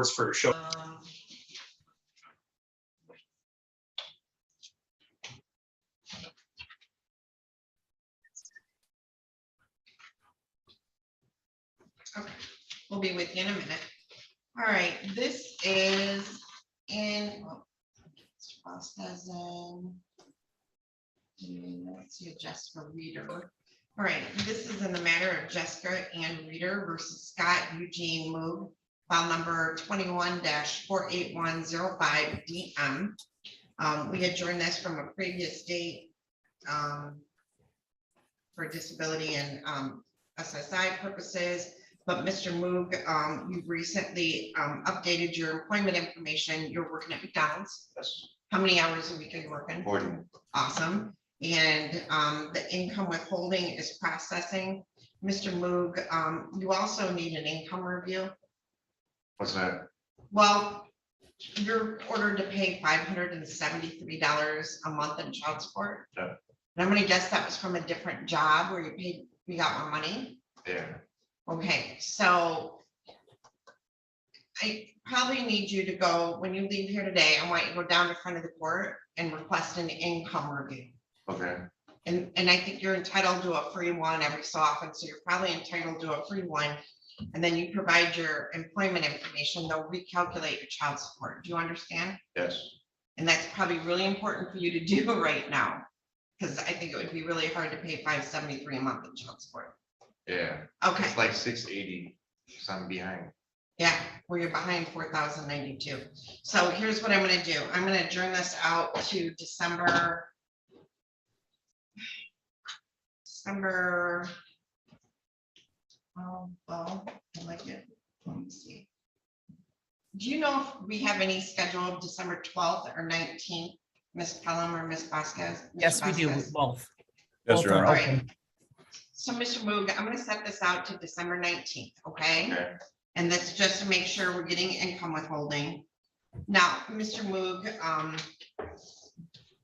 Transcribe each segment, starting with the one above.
reports for show. Okay, we'll be with you in a minute. All right, this is in, says let's see, Jessica Reader. All right, this is in the matter of Jessica and Reader versus Scott Eugene Moog, file number 21-48105 DM. We adjourned this from a previous date for disability and SSI purposes. But Mr. Moog, you've recently updated your employment information. You're working at McDonald's. Yes. How many hours a week are you working? 40. Awesome. And the income withholding is processing. Mr. Moog, you also need an income review. What's that? Well, you're ordered to pay $573 a month in child support. Yeah. And I'm gonna guess that was from a different job where you got more money. Yeah. Okay, so I probably need you to go, when you leave here today, I want you to go down to front of the court and request an income review. Okay. And I think you're entitled to a free one every so often, so you're probably entitled to a free one. And then you provide your employment information, they'll recalculate your child support. Do you understand? Yes. And that's probably really important for you to do right now, because I think it would be really hard to pay $573 a month in child support. Yeah. Okay. It's like 680. So I'm behind. Yeah, where you're behind 4,092. So here's what I'm gonna do. I'm gonna adjourn this out to December. Oh, well, I like it. Let me see. Do you know if we have any scheduled December 12th or 19th, Ms. Pelham or Ms. Vasquez? Yes, we do Vasquez? both. Yes, Both Your are Honor. open. So Mr. Moog, I'm gonna set this out to December 19th, okay? Okay. And that's just to make sure we're getting income withholding. Now, Mr. Moog,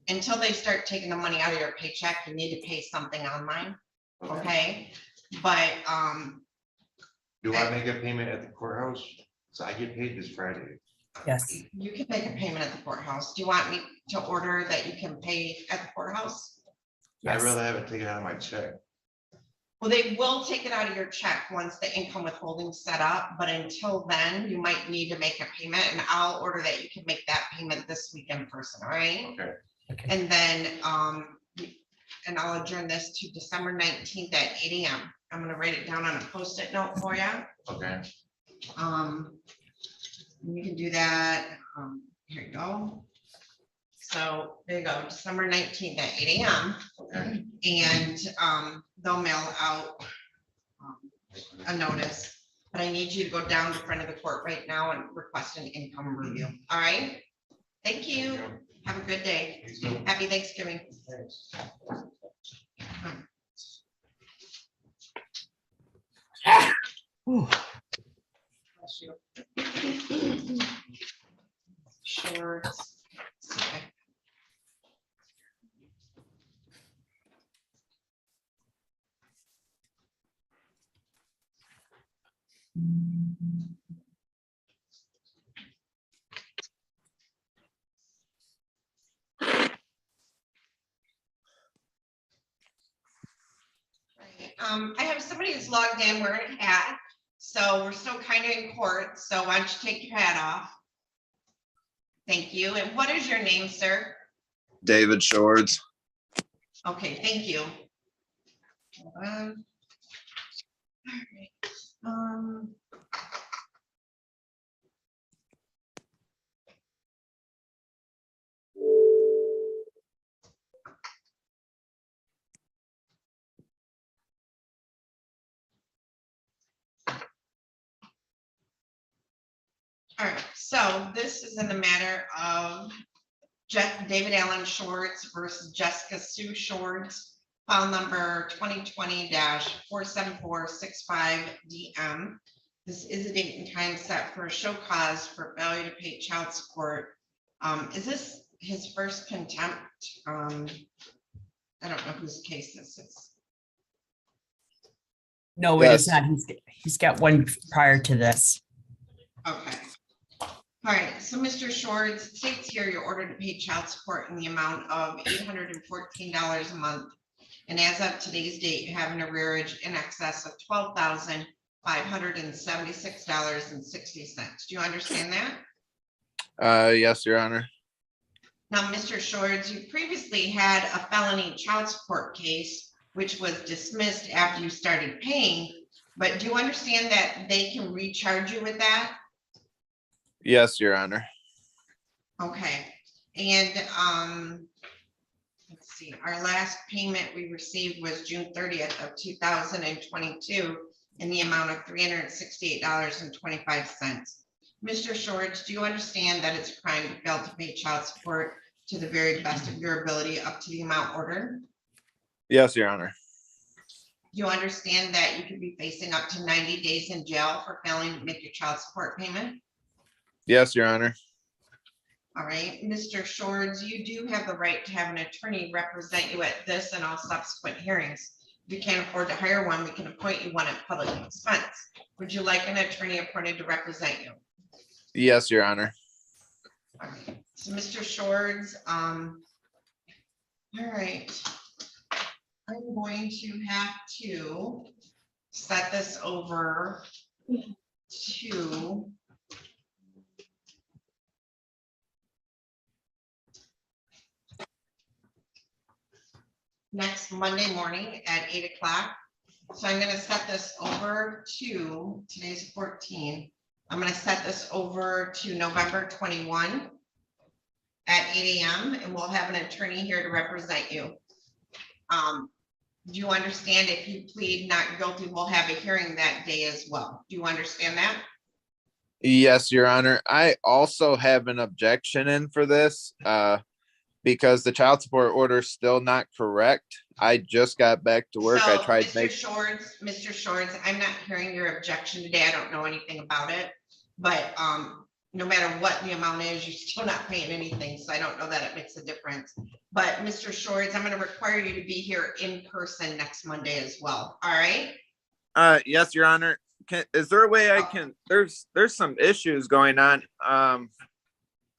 until they start taking the money out of your paycheck, you need to pay something online, okay? But, Do I make a payment at the courthouse? So I get paid this Friday. Yes, you can make a payment at the courthouse. Do you want me to order that you can pay at the courthouse? I'd yes. rather have it taken out of my check. Well, they will take it out of your check once the income withholding set up, but until then, you might need to make a payment, and I'll order that you can make that payment this week in person, all right? Okay. Okay. And then, and I'll adjourn this to December 19th at 8 AM. I'm gonna write it down on a Post-it note for you. Okay. You can do that. Here you go. So there you go, December 19th at 8 AM. Okay. And they'll mail out a notice. But I need you to go down to front of the court right now and request an income review. All right? Thank you. Have a good day. You too. Happy Thanksgiving. Thanks. Ooh, Bless you. Shorts. Okay. I have somebody who's logged in wearing a hat, so we're still kind of in court, so why don't you take your hat off? Thank you. And what is your name, sir? David Shorts. Okay, thank you. Hold on. All right. All right, so this is in the matter of David Allen Shorts versus Jessica Sue Shorts, file number 2020-47465 DM. This is a date and time set for a show cause for failure to pay child support. Is this his first contempt? I don't know whose case this is. no, it is Yes. not. He's got one prior to this. Okay. All right, so Mr. Shorts, it states here you're ordered to pay child support in the amount of $814 a month. And as of today's date, you have an arrearage in excess of $12,576.60. Do you understand that? Yes, Your Honor. Now, Mr. Shorts, you previously had a felony child support case, which was dismissed after you started paying. But do you understand that they can recharge you with that? Yes, Your Honor. Okay, and let's see, our last payment we received was June 30th of 2022 in the amount of $368.25. Mr. Shorts, do you understand that it's a crime to fail to pay child support to the very best of your ability up to the amount ordered? Yes, Your Honor. Do you understand that you could be facing up to 90 days in jail for failing to make your child support payment? Yes, Your Honor. All right, Mr. Shorts, you do have the right to have an attorney represent you at this and all subsequent hearings. If you can't afford to hire one, we can appoint you one at public expense. Would you like an attorney appointed to represent you? Yes, Your Honor. All right, so Mr. Shorts, all right. I'm going to have to set this over to next Monday morning at 8 o'clock. So I'm going to set this over to, today's 14. I'm going to set this over to November 21 at 8 a.m. and we'll have an attorney here to represent you. Do you understand if you plead not guilty, we'll have a hearing that day as well? Do you understand that? Yes, Your Honor. I also have an objection in for this because the child support order is still not correct. I just got back to work. I So, tried to Mr. make. Shorts, I'm not hearing your objection today. I don't know anything about it. But no matter what the amount is, you're still not paying anything. So I don't know that it makes a difference. But Mr. Shorts, I'm going to require you to be here in person next Monday as well. All right? Yes, Your Honor. Is there a way I can? There's some issues going on.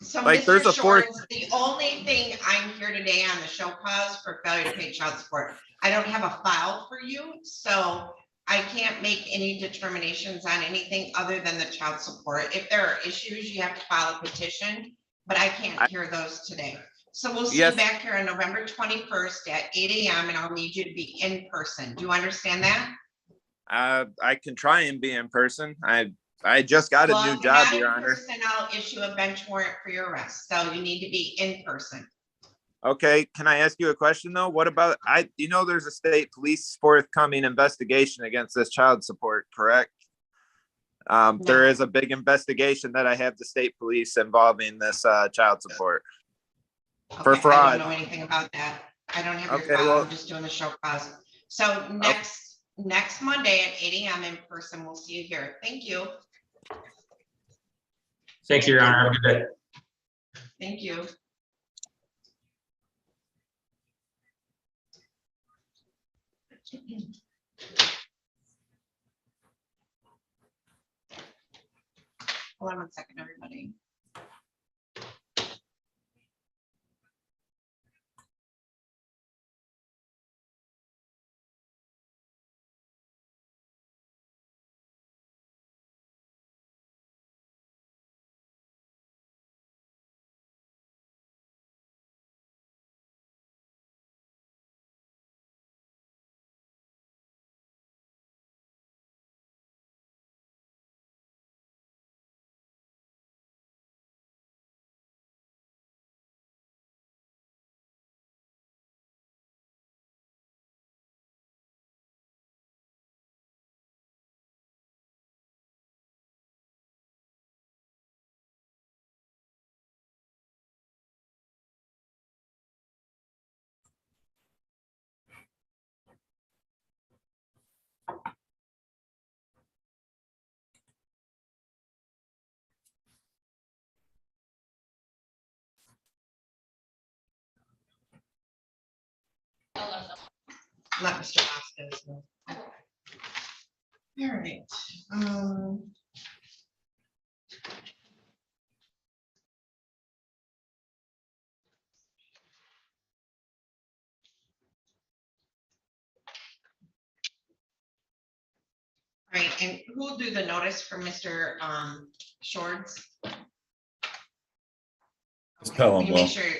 So Like, Mr. there's a fourth. Shorts, the only thing I'm here today on the show cause for failure to pay child support. I don't have a file for you, so I can't make any determinations on anything other than the child support. If there are issues, you have to file a petition, but I can't hear those today. So we'll see you back here on November 21st at 8 a.m. and I'll need you to be in person. Do you understand that? I can try and be in person. I just got a new job, Your Honor. I'll issue a bench warrant for your arrest, so you need to be in person. Okay, can I ask you a question though? What about, there's a state police forthcoming investigation against this child support, correct? There is a big investigation that I have the state police involving this child support for fraud. I don't know anything about that. I don't have your file. I'm just doing the show cause. So next Monday at 8 a.m. in person, we'll see you here. Thank you. Thank you, Your Honor. Have a good day. Thank you. Hold on one second, everybody. Let Mr. Vasquez know. All right. right, and who will do the notice for Mr. Shorts? Just Okay, tell will him, you make Will. sure?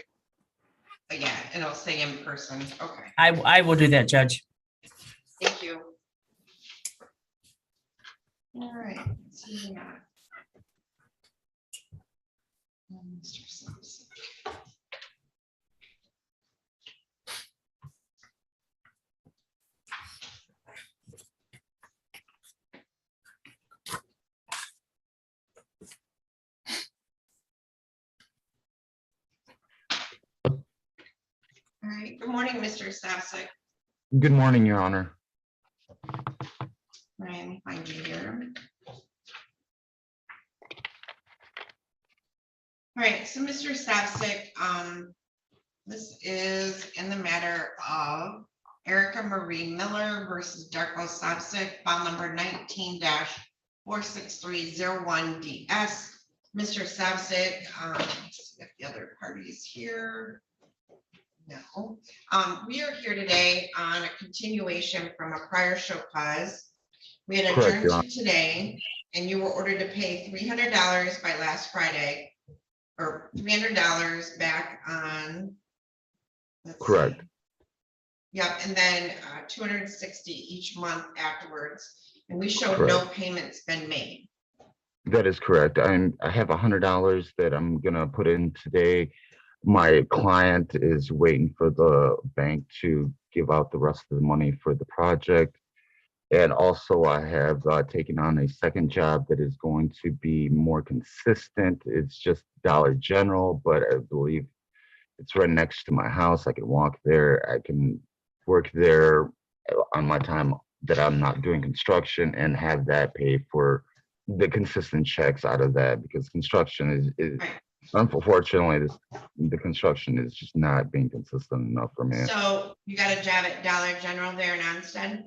Yeah, and I'll say in person, okay, I will do that, Judge. thank you. All right, let's see what we got. Mr. Savsik. All right, good morning, Mr. Savsik. Good morning, Your Honor. Ryan, find you here. All right, so Mr. Savsik, this is in the matter of Erica Marie Miller versus Darko Savsik, file number 19-46301DS. Mr. Savsik, let's get the other parties here. No, we are here today on a continuation from a prior show cause. We had Correct, adjourned Your to Honor. today, and you were ordered to pay $300 by last Friday, or $300 back on. let's Correct. see. Yep, and then 260 each month afterwards, and we showed no payments been made. That is correct. I have $100 that I'm gonna put in today. My client is waiting for the bank to give out the rest of the money for the project. And also I have taken on a second job that is going to be more consistent. It's just Dollar General, but I believe it's right next to my house. I can walk there. I can work there on my time that I'm not doing construction and have that pay for the consistent checks out of that, because construction is unfortunately the construction is just not being consistent enough for me. So you got a job at Dollar General there in Onstead?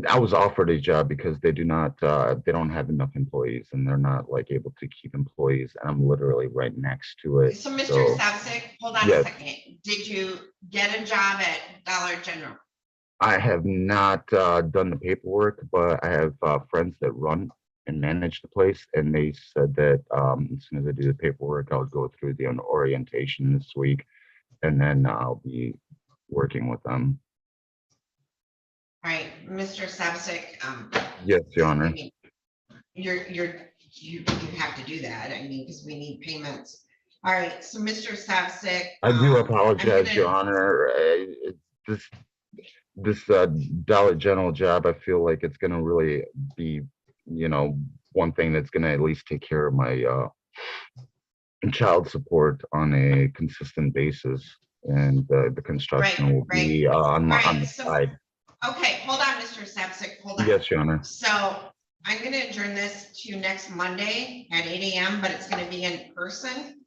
I was offered a job because they don't have enough employees and they're not like able to keep employees. And I'm literally right next to it. So Mr. Savsik, hold on a yes. second. Did you get a job at Dollar General? I have not done the paperwork, but I have friends that run and manage the place, and they said that as soon as I do the paperwork, I'll go through the orientation this week, and then I'll be working with them. All right, Mr. Savsik. Yes, Your Honor. I mean, you have to do that. I mean, because we need payments. All right, so Mr. Savsik. I do apologize, gonna- Your Honor. This Dollar General job, I feel like it's gonna really be, one thing that's gonna at least take care of my child support on a consistent basis, and the construction will be on the side. Okay, hold on, Mr. Savsik, hold on. Yes, Your Honor. So I'm gonna adjourn this to next Monday at 8 AM, but it's gonna be in person.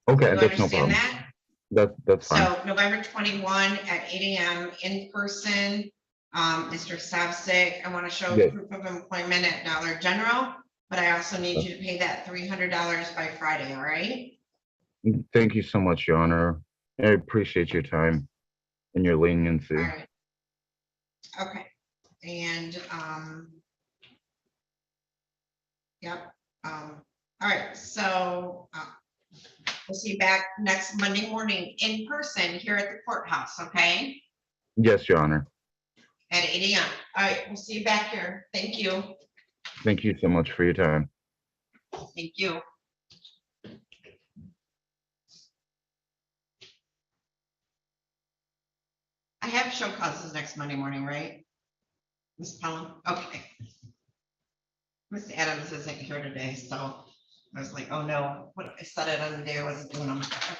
Okay, You that's no understand problem. that? That's fine. So November 21 at 8 AM in person. Mr. Savsik, I want to show Yes. proof of employment at Dollar General, but I also need you to pay that $300 by Friday, all right? Thank you so much, Your Honor. I appreciate your time and your leniency. All right. Okay, and, yep, all right, so, we'll see you back next Monday morning in person here at the courthouse, okay? Yes, Your Honor. At 8 AM. All right, we'll see you back here. Thank you. Thank you so much for your time. Thank you. I have show causes next Monday morning, right? Ms. Pelham, okay. Ms. Adams isn't here today, so I was like, oh no, what, I said it on the day I wasn't doing them. Okay.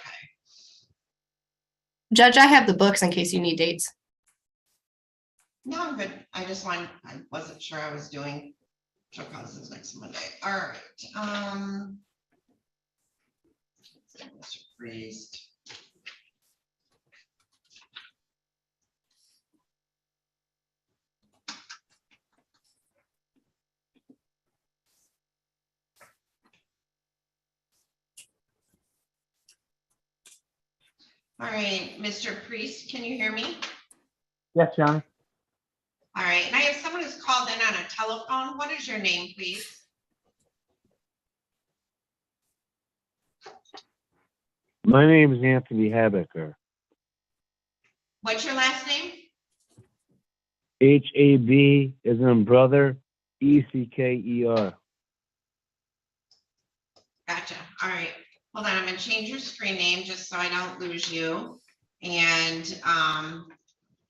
Judge, I have the books in case you need dates. No, I'm good. I wasn't sure I was doing show causes next Monday. All right. Mr. Priest. All right, Mr. Priest, can you hear me? Yes, Your Honor. All right, and I have someone who's called in on a telephone. What is your name, please? My name is Anthony Habecker. What's your last name? HAB is in brother, ECKER. Gotcha. All right. Hold on. I'm gonna change your screen name just so I don't lose you. And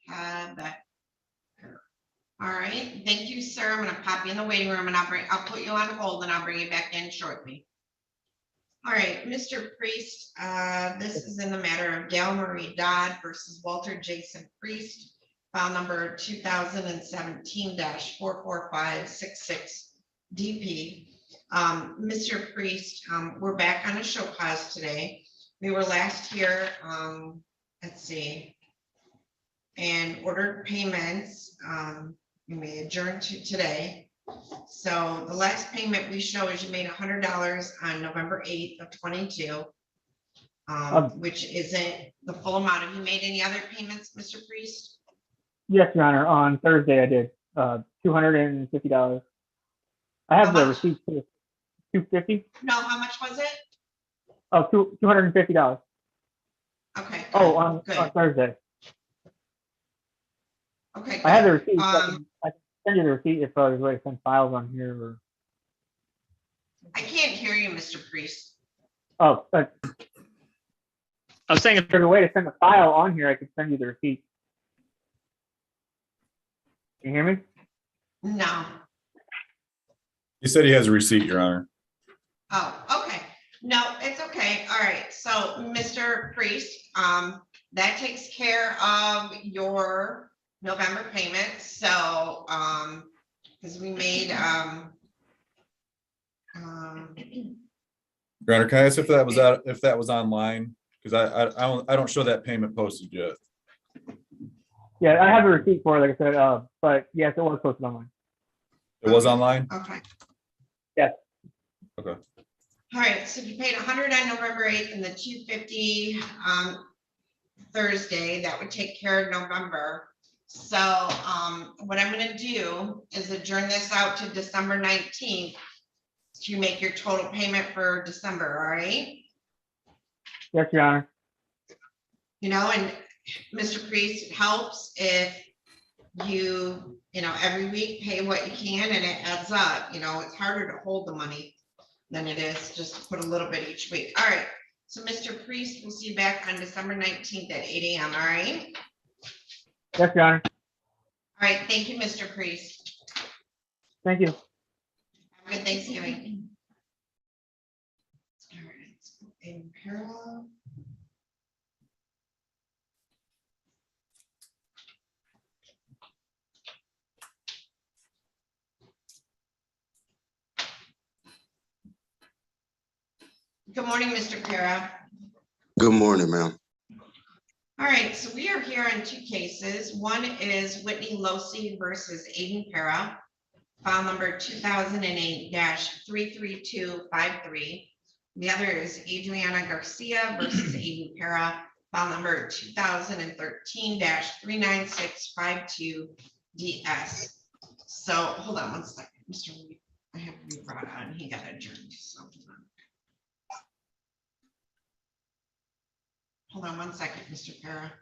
have that. All right. Thank you, sir. I'm gonna pop you in the waiting room and I'll put you on hold and I'll bring you back in shortly. All right, Mr. Priest, this is in the matter of Gail Marie Dodd versus Walter Jason Priest, file number 2017-44566 DP. Mr. Priest, we're back on a show cause today. We were last here, let's see, and ordered payments. We may adjourn to today. So the last payment we show is you made $100 on November 8th of 22, which isn't the full amount. Have you made any other payments, Mr. Priest? Yes, Your Honor. On Thursday, I did $250. I have How the much? receipt for $250. No, how much was it? Oh, $250. Okay. Oh, on good. Thursday. Okay. I have the good. receipt. I can send you the receipt if there's a way to send files on here. Or... I can't hear you, Mr. Priest. Oh, I was saying if there's a way to send a file on here, I could send you the receipt. Can you hear me? No. He said he has a receipt, Your Honor. Oh, okay. No, it's okay. All right. So, Mr. Priest, that takes care of your November payment. So, because we made, Your Honor, can I ask if that was out, if that was online? Because I don't show that payment posted yet. Yeah, I have a receipt for it, like I said. But yes, it was posted online. It was online? okay. Yes. Okay. All right, so you paid 100 on November 8th and the 250 Thursday. That would take care of November. So what I'm gonna do is adjourn this out to December 19th to make your total payment for December, all right? Yes, Your Honor. You know, and Mr. Priest, it helps if you know, every week pay what you can and it adds up. You know, it's harder to hold the money than it is just to put a little bit each week. All right, so Mr. Priest, we'll see you back on December 19th at 8 a.m., all right? Yes, Your Honor. All right, thank you, Mr. Priest. Thank you. Have a good Thanksgiving. All right, let's go in Pera. Good morning, Mr. Pera. Good morning, ma'am. All right, so we are here on two cases. One is Whitney Losi versus Aiden Pera, file number 2008-33253. The other is Adriana Garcia versus Aiden Pera, file number 2013-39652 DS. So hold on one second, Mr. Reed. I have Reed brought on. He got adjourned. So hold on one second, Mr. Pera.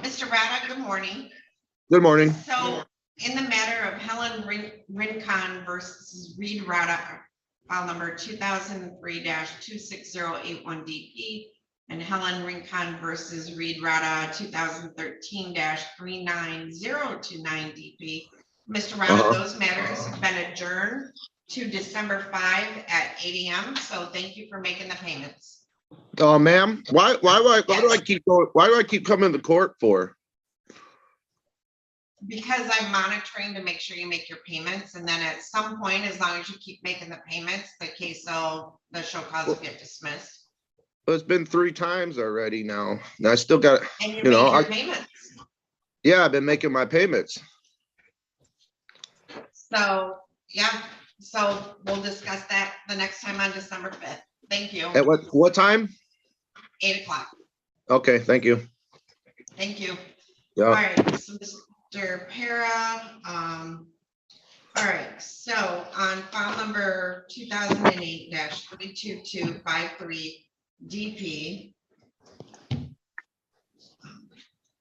Mr. Rada, good morning. Good morning. So in the matter of Helen Rincon versus Reed Rada, file number 2003-26081 DP, and Helen Rincon versus Reed Rada 2013-39029 DP. Mr. Rada, those matters have been adjourned to December 5 at 8 a.m. So thank you for making the payments. Ma'am, why do I keep going? Why do I keep coming to court for? Because I'm monitoring to make sure you make your payments, and then at some point, as long as you keep making the payments, the case will, the show cause will get dismissed. Well, it's been 3 times already now. And I still got, And you you know, make your payments. yeah, I've been making my payments. So, yeah, so we'll discuss that the next time on December 5th. Thank you. At what time? 8 o'clock. Okay, thank you. Thank you. All Yeah. right, so Mr. Pera, all right, so on file number 2008-32253 DP,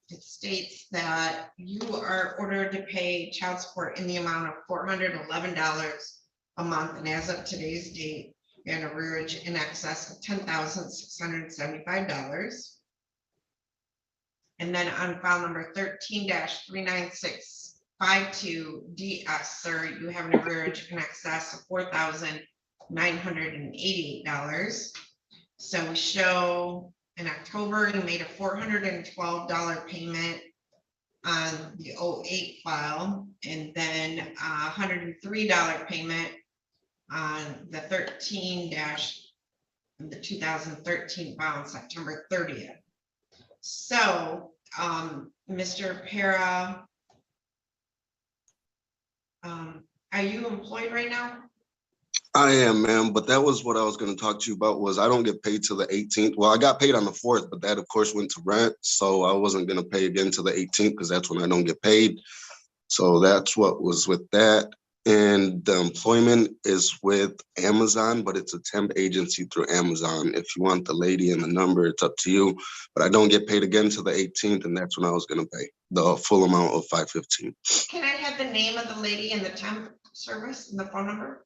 it states that you are ordered to pay child support in the amount of $411 a month, and as of today's date, you have an arrearage in excess of $10,675. And then on file number 13-39652 DS, sir, you have an arrearage in excess of $4,988. So we show in October, you made a $412 payment on the 08 file, and then a $103 payment on the 2013 file on September 30th. So, Mr. Pera, are you employed right now? I am, ma'am, but that was what I was going to talk to you about. Was I don't get paid till the 18th. Well, I got paid on the 4th, but that of course went to rent, so I wasn't going to pay again till the 18th because that's when I don't get paid. So that's what was with that. And the employment is with Amazon, but it's a temp agency through Amazon. If you want the lady and the number, it's up to you. But I don't get paid again till the 18th, and that's when I was going to pay the full amount of $515. Can I have the name of the lady in the temp service and the phone number?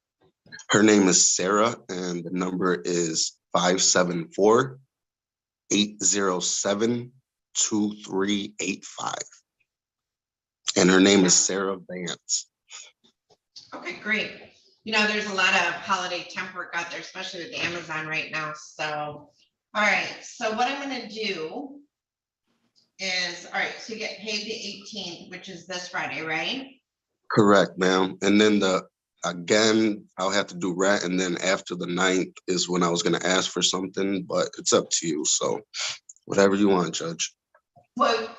Her name is Sarah, and the number is 574-807-2385. And her name is Sarah Vance. Okay, great. You know, there's a lot of holiday temp work out there, especially with Amazon right now. So, all right. So what I'm going to do is, all right, so you get paid the 18th, which is this Friday, right? Correct, ma'am. And then again, I'll have to do rent. And then after the 9th is when I was going to ask for something, but it's up to you. So whatever you want, Judge. Well,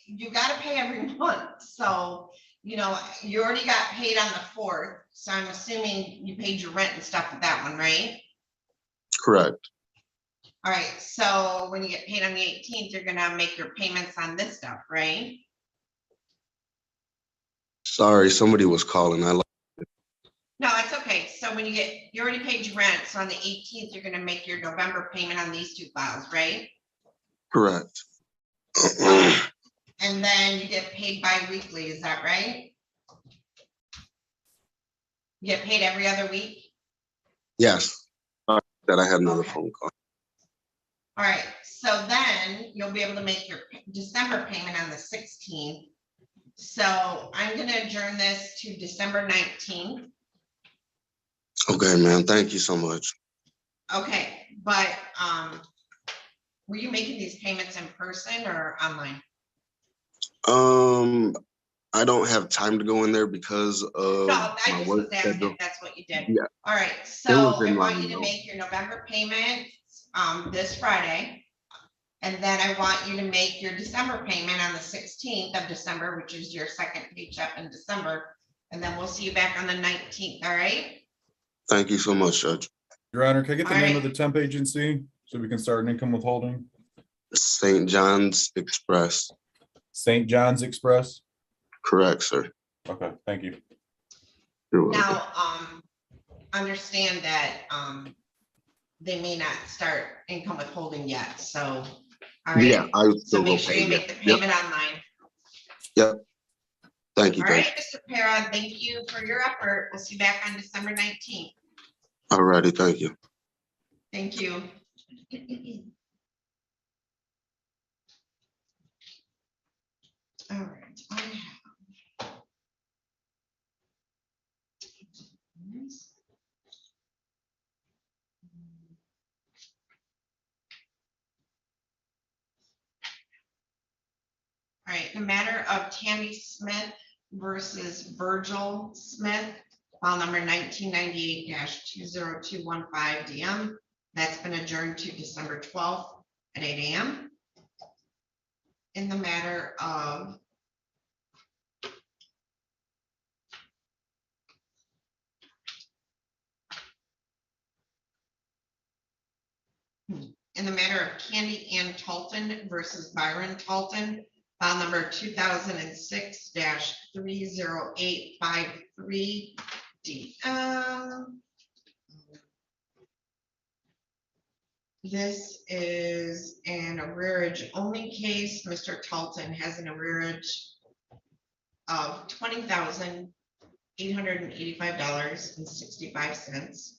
you got to pay every month. So, you know, you already got paid on the 4th. So I'm assuming you paid your rent and stuff with that one, right? Correct. All right. So when you get paid on the 18th, you're going to make your payments on this stuff, right? Sorry, somebody was calling. No, it's okay. So when you already paid your rent. So on the 18th, you're going to make your November payment on these 2 files, right? Correct. And then you get paid bi-weekly, is that right? You get paid every other week? Yes. That I had another Okay. phone call. All right, so then you'll be able to make your December payment on the 16th. So I'm gonna adjourn this to December 19th. Okay, ma'am. Thank you so much. Okay, but were you making these payments in person or online? I don't have time to go in there because of No, I my just work was asking schedule. if that's what you did. Yeah. All right, It so was in I want line, you to though. make your November payment this Friday. And then I want you to make your December payment on the 16th of December, which is your second paycheck in December. And then we'll see you back on the 19th, all right? Thank you so much, Judge. Your Honor, can I get the All name right. of the temp agency so we can start an income withholding? St. John's Express. St. John's Express? Correct, sir. Okay, thank you. You're welcome. Now, understand that they may not start income withholding yet, so. All right. Yeah, I would So still go make sure pay. you make the Yep. payment online. Thank you, All Judge. right, Mr. Pera, thank you for your effort. We'll see you back on December 19th. All righty, thank you. Thank you. All right, I have. All right, the matter of Tammy Smith versus Virgil Smith, file number 1998-20215 DM. That's been adjourned to December 12th at 8 a.m. In the matter of Candy Ann Talton versus Byron Talton, file number 2006-30853 DM. This is an arrearage only case. Mr. Talton has an arrearage of $20,885.65.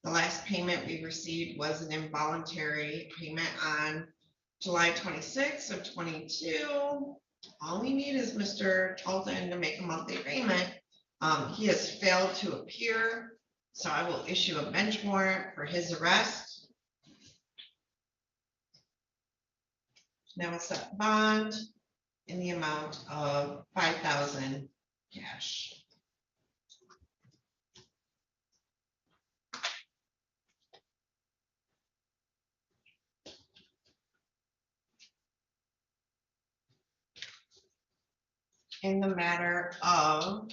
The last payment we received was an involuntary payment on July 26th of 22. All we need is Mr. Talton to make a monthly payment. He has failed to appear, so I will issue a bench warrant for his arrest. Now a set bond in the amount of $5,000 cash. In the matter of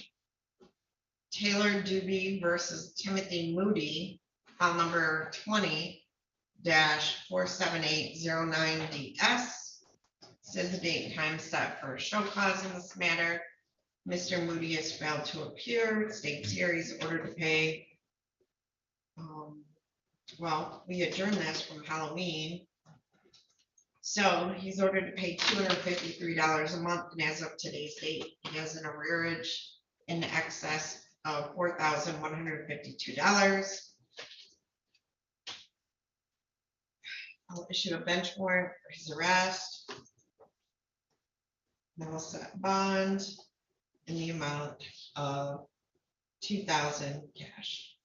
Taylor Doobie versus Timothy Moody, file number 20-47809DS. Says the date and time set for show cause in this matter. Mr. Moody has failed to appear. States here he's ordered to pay. Well, we adjourned this from Halloween. So he's ordered to pay $253 a month, and as of today's date, he has an arrearage in excess of $4,152. I'll issue a bench warrant for his arrest. Then we'll set bond in the amount of $2,000 cash.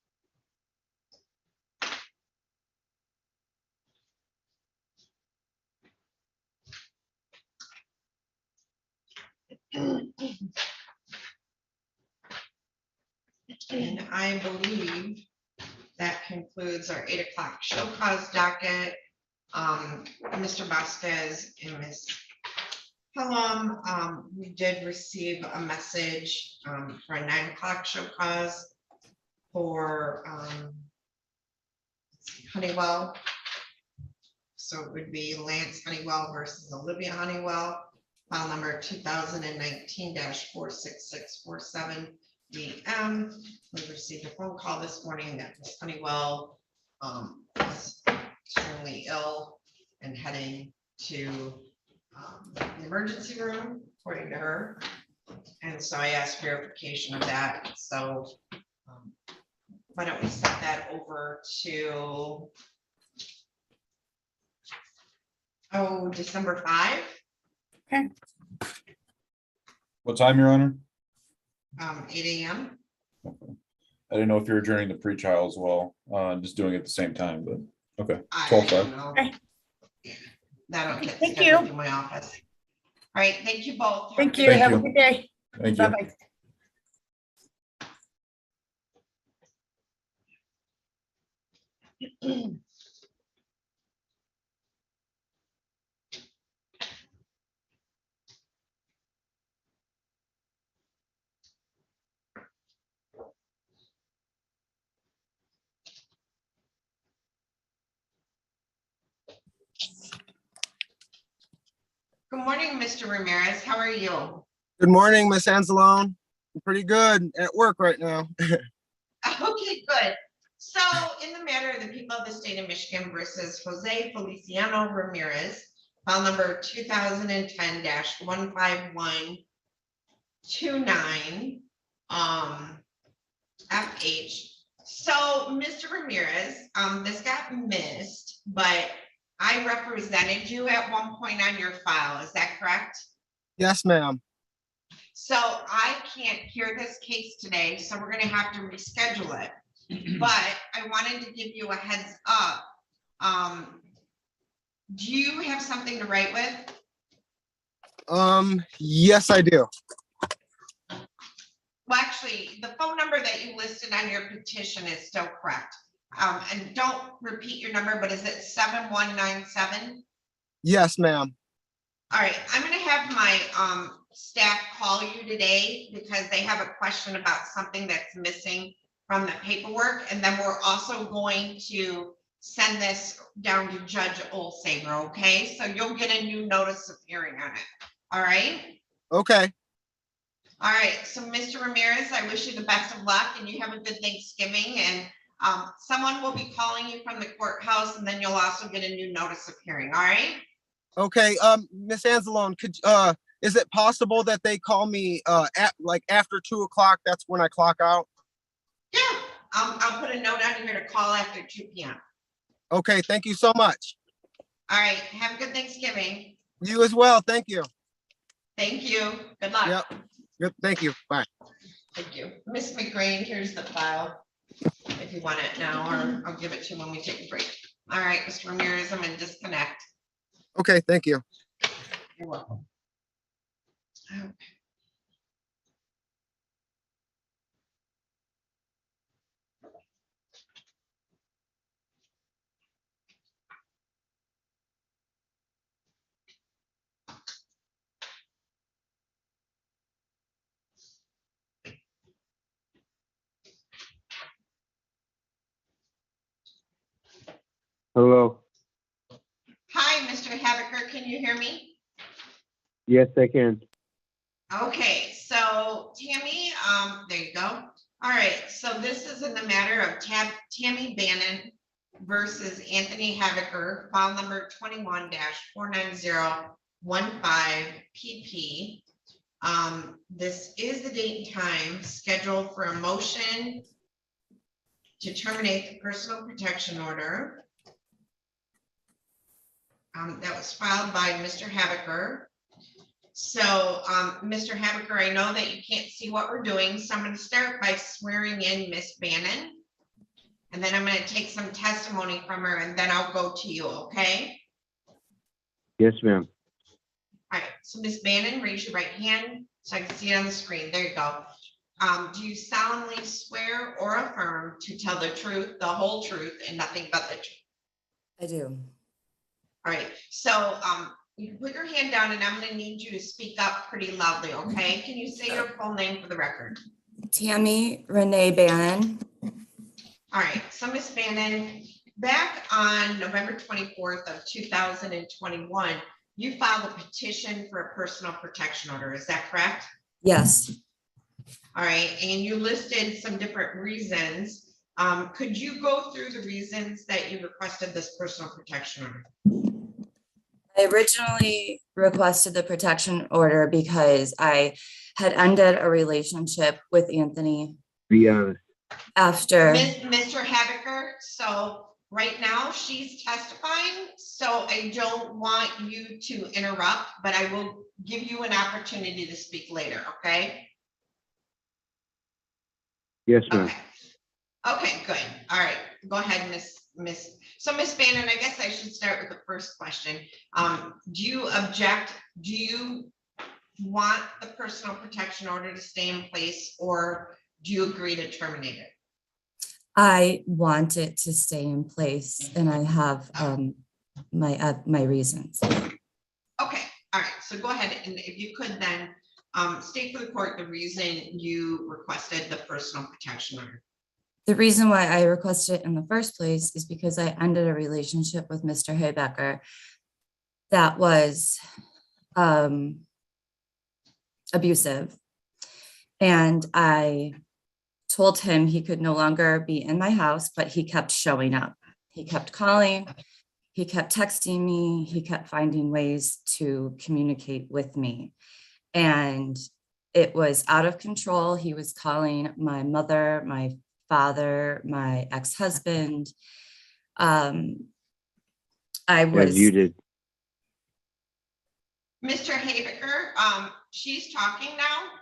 And I believe that concludes our 8 o'clock show cause docket. Mr. Vasquez and Ms. Pelham, we did receive a message for a 9 o'clock show cause for Honeywell. So it would be Lance Honeywell versus Olivia Honeywell, file number 2019-46647 DM. We received a phone call this morning that Ms. Honeywell is extremely ill and heading to the emergency room, according to her. And so I asked verification of that. So why don't we set that over to December 5? What time, Your Honor? 8 a.m. I didn't know if you were adjourning the pre-trial as well, just doing it at the same time, but okay. I 12:05. don't know. Okay. That'll get Thank scheduled you. in my office. All right, thank you both. Thank you. Thank Have a you. good day. Thank you. Bye-bye. Good morning, Mr. Ramirez. How are you? Good morning, Miss Anzalone. I'm pretty good at work right now. Okay, good. So in the matter of the people of the state of Michigan versus Jose Feliciano Ramirez, file number 2010-15129, FH. So Mr. Ramirez, this got missed, but I represented you at one point on your file. Is that correct? Yes, ma'am. So I can't hear this case today, so we're gonna have to reschedule it. But I wanted to give you a heads up. Do you have something to write with? Yes, I do. Well, actually, the phone number that you listed on your petition is still correct. And don't repeat your number, but is it 7197? Yes, ma'am. All right, I'm gonna have my staff call you today because they have a question about something that's missing from the paperwork. And then we're also going to send this down to Judge Olsaver, okay? So you'll get a new notice of hearing on it, all right? Okay. All right, so Mr. Ramirez, I wish you the best of luck and you have a good Thanksgiving, and someone will be calling you from the courthouse, and then you'll also get a new notice of hearing, all right? Okay. Miss Anzalone, is it possible that they call me at like after 2 o'clock? That's when I clock out. Yeah, I'll put a note on here to call after 2 p.m. Okay, thank you so much. All right, have a good Thanksgiving. You as well. Thank you. Thank you. Good luck. Yep. Yep. Thank you. Bye. Thank you. Miss McGrain, here's the file. If you want it now, or I'll give it to you when we take a break. All right, Mr. Ramirez, I'm gonna disconnect. Okay, thank you. You're welcome. Okay. Hello. Hi, Mr. Habecker, can you hear me? Yes, I can. Okay, so Tammy, there you go. All right, so this is in the matter of Tammy Bannon versus Anthony Habecker, file number 21-49015 PP. This is the date and time scheduled for a motion to terminate the personal protection order. That was filed by Mr. Habecker. So, Mr. Habecker, I know that you can't see what we're doing, so I'm going to start by swearing in Miss Bannon. And then I'm going to take some testimony from her, and then I'll go to you, okay? Yes, ma'am. All right, so Miss Bannon, raise your right hand so I can see it on the screen. There you go. Do you solemnly swear or affirm to tell the truth, the whole truth, and nothing but the truth? I do. All right, so you can put your hand down, and I'm going to need you to speak up pretty loudly, okay? Can you say your full name for the record? Tammy Renee Bannon. All right, so Miss Bannon, back on November 24th of 2021, you filed a petition for a personal protection order, is that correct? Yes. All right, and you listed some different reasons. Could you go through the reasons that you requested this personal protection order? I originally requested the protection order because I had ended a relationship with Anthony Be honest. after. Mr. Habecker, so right now she's testifying, so I don't want you to interrupt, but I will give you an opportunity to speak later, okay? Yes, ma'am. Okay. Okay, good. All right, go ahead, Miss. So Miss Bannon, I guess I should start with the first question. Do you object? Do you want the personal protection order to stay in place, or do you agree to terminate it? I want it to stay in place, and I have my reasons. Okay, all right, so go ahead, and if you could then state for the court the reason you requested the personal protection order. The reason why I requested it in the first place is because I ended a relationship with Mr. Habecker that was abusive. And I told him he could no longer be in my house, but he kept showing up. He kept calling, he kept texting me, he kept finding ways to communicate with me. And it was out of control. He was calling my mother, my father, my ex-husband. I was. As you did. Mr. Habecker, she's talking now,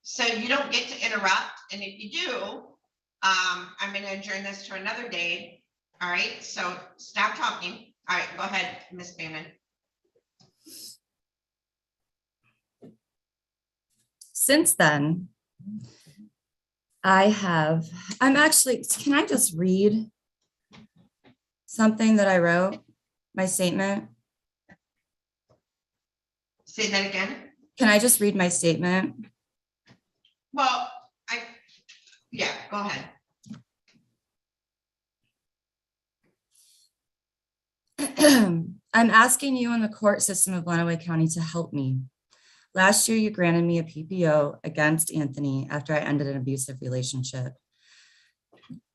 so you don't get to interrupt. And if you do, I'm going to adjourn this to another day. All right, so stop talking. All right, go ahead, Miss Bannon. Since then, I'm actually, can I just read something that I wrote, my statement? Say that again? Can I just read my statement? Well, yeah, go ahead. I'm asking you and the court system of Lenawee County to help me. Last year, you granted me a PPO against Anthony after I ended an abusive relationship.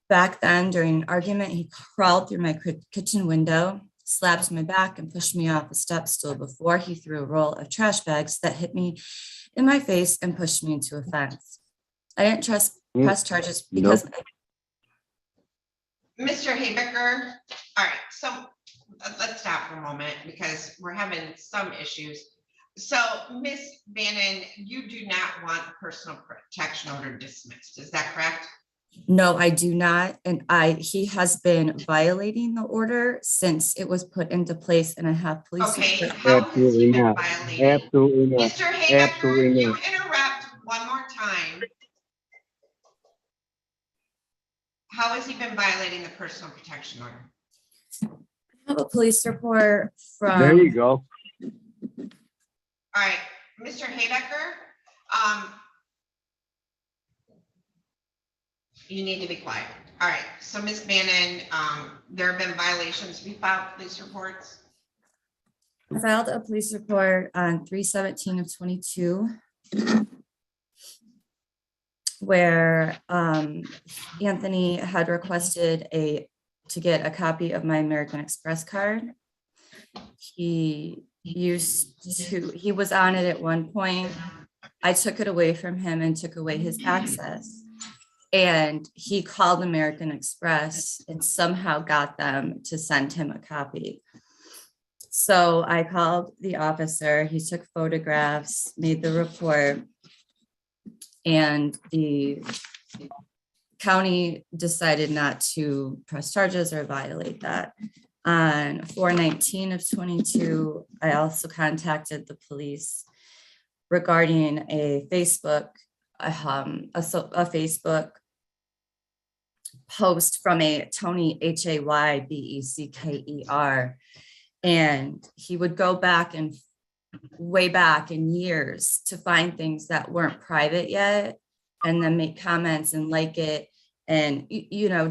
Back then, during an argument, he crawled through my kitchen window, slapped my back, and pushed me off a step stool before he threw a roll of trash bags that hit me in my face and pushed me into a fence. I didn't press charges because Mr. Haybecker, all right, so let's stop for a moment because we're having some issues. So, Ms. Bannon, you do not want the personal protection order dismissed, is that correct? No, I do not. And he has been violating the order since it was put into place, and I have police. Okay, how has he been violating? Absolutely not. Mr. Haybecker, Absolutely you not. interrupt one more time. How has he been violating the personal protection order? I have a police report from. There you go. All right, Mr. Haybecker, you need to be quiet. All right, so Ms. Bannon, there have been violations. We filed police reports. I filed a police report on 3/17 of 22, where Anthony had requested to get a copy of my American Express card. He was on it at one point. I took it away from him and took away his access. And he called American Express and somehow got them to send him a copy. So I called the officer, he took photographs, made the report, and the county decided not to press charges or violate that. On 4/19 of 22, I also contacted the police regarding a Facebook post from a Tony Haybecker, and he would go back and way back in years to find things that weren't private yet, and then make comments and like it. And,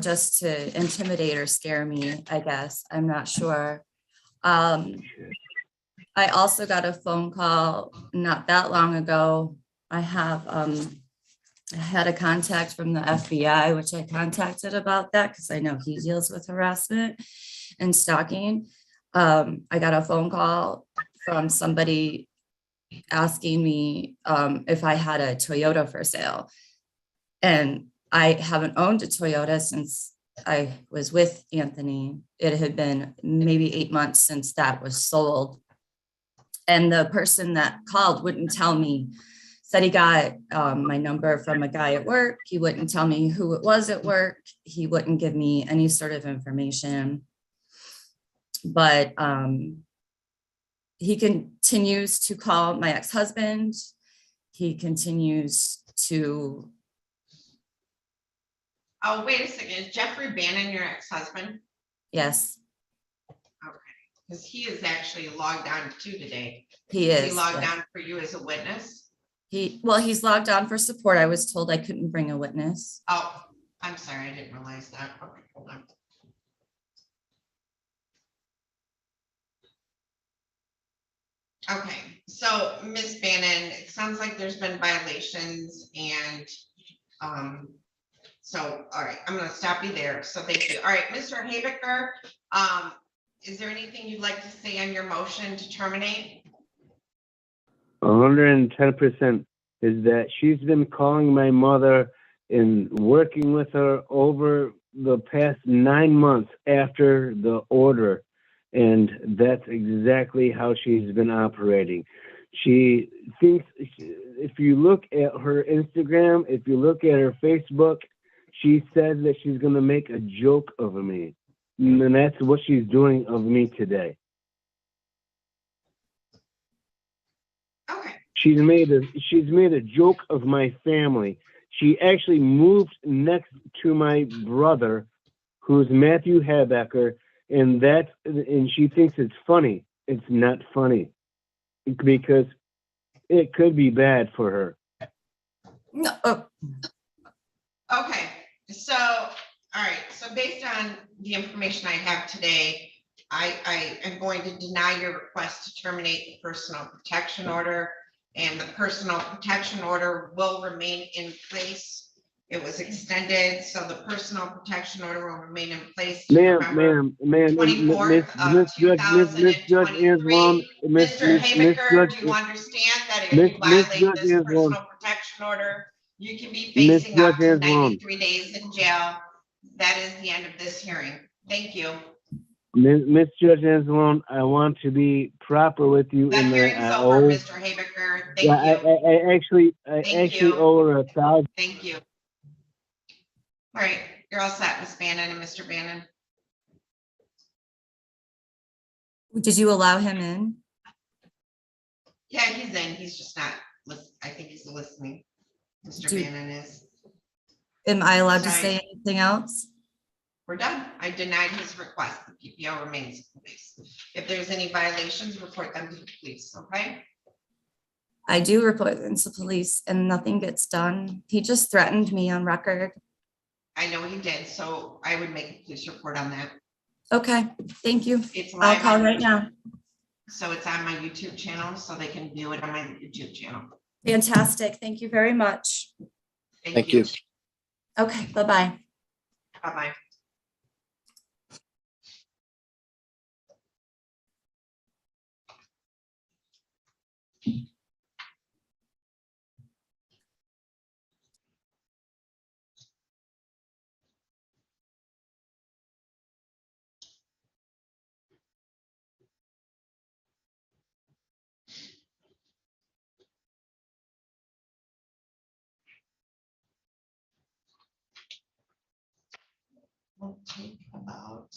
just to intimidate or scare me, I guess, I'm not sure. I also got a phone call not that long ago. I had a contact from the FBI, which I contacted about that because I know he deals with harassment and stalking. I got a phone call from somebody asking me if I had a Toyota for sale. And I haven't owned a Toyota since I was with Anthony. It had been maybe 8 months since that was sold. And the person that called wouldn't tell me, said he got my number from a guy at work. He wouldn't tell me who it was at work. He wouldn't give me any sort of information. But he continues to call my ex-husband. He continues to. Oh, wait a second. Is Jeffrey Bannon your ex-husband? Yes. Okay, because he is actually logged on too today. He is. He logged on for you as a witness? He's logged on for support. I was told I couldn't bring a witness. Oh, I'm sorry. I didn't realize that. Okay, hold on. Okay, so Ms. Bannon, it sounds like there's been violations and so, all right, I'm gonna stop you there. So thank you. All right, Mr. Haybecker, is there anything you'd like to say on your motion to terminate? 110% is that she's been calling my mother and working with her over the past 9 months after the order. And that's exactly how she's been operating. She thinks, if you look at her Instagram, if you look at her Facebook, she says that she's going to make a joke of me. And that's what she's doing of me today. Okay. She's made a joke of my family. She actually moved next to my brother, who's Matthew Haybecker, and she thinks it's funny. It's not funny because it could be bad for her. No, oh, Okay, so, all right, so based on the information I have today, I am going to deny your request to terminate the personal protection order. And the personal protection order will remain in place. It was extended, so the personal protection order will remain in place. to November Ma'am, 24th of Miss Judge 2023. Anzalone, Mr. Habecker, do you understand that if you violate Judge this Anzalone, personal protection order, you can be Miss facing up Judge to Anzalone, 93 days in jail? That is the end of this hearing. Thank you. Miss Judge Anzalone, I want to be proper with you That in that hearing's I over, owe. Mr. Habecker. Yeah, Thank you. I actually Thank you. owe her $1,000. Thank you. All right, you're all set, Ms. Bannon and Mr. Bannon. did you allow him in? Yeah, he's in. He's just not, I think he's listening. Mr. Do- Bannon is. Am I allowed to Sorry. say anything else? We're done. I denied his request. The PPO remains in place. If there's any violations, report them to the police, okay? I do report them to police and nothing gets done. He just threatened me on record. I know he did, so I would make a police report on that. Okay, thank you. It's I'll live call on right YouTube. now. So it's on my YouTube channel, so they can view it on my YouTube channel. Fantastic. Thank you very much. Thank you. Okay, bye-bye. Bye-bye. Will take about